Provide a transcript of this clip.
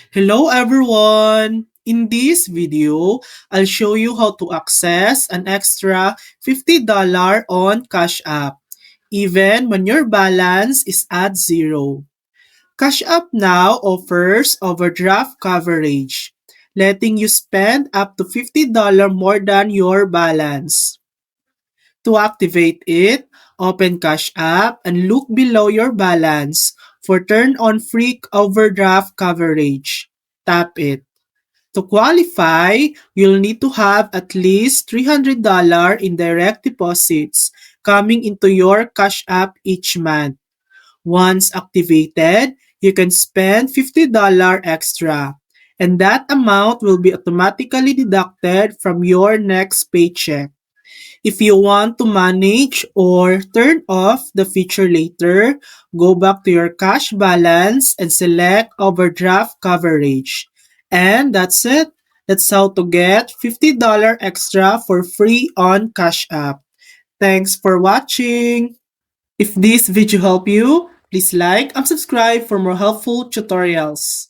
Hello everyone! In this video, I'll show you how to access an extra $50 on Cash App, even when your balance is at zero. Cash App now offers overdraft coverage, letting you spend up to $50 more than your balance. To activate it, open Cash App and look below your balance for turn on free overdraft coverage. Tap it. To qualify, you'll need to have at least $300 in direct deposits coming into your Cash App each month. Once activated, you can spend $50 extra, and that amount will be automatically deducted from your next paycheck. If you want to manage or turn off the feature later, go back to your cash balance and select overdraft coverage. And that's it. That's how to get $50 extra for free on Cash App. Thanks for watching. If this video helped you, please like and subscribe for more helpful tutorials.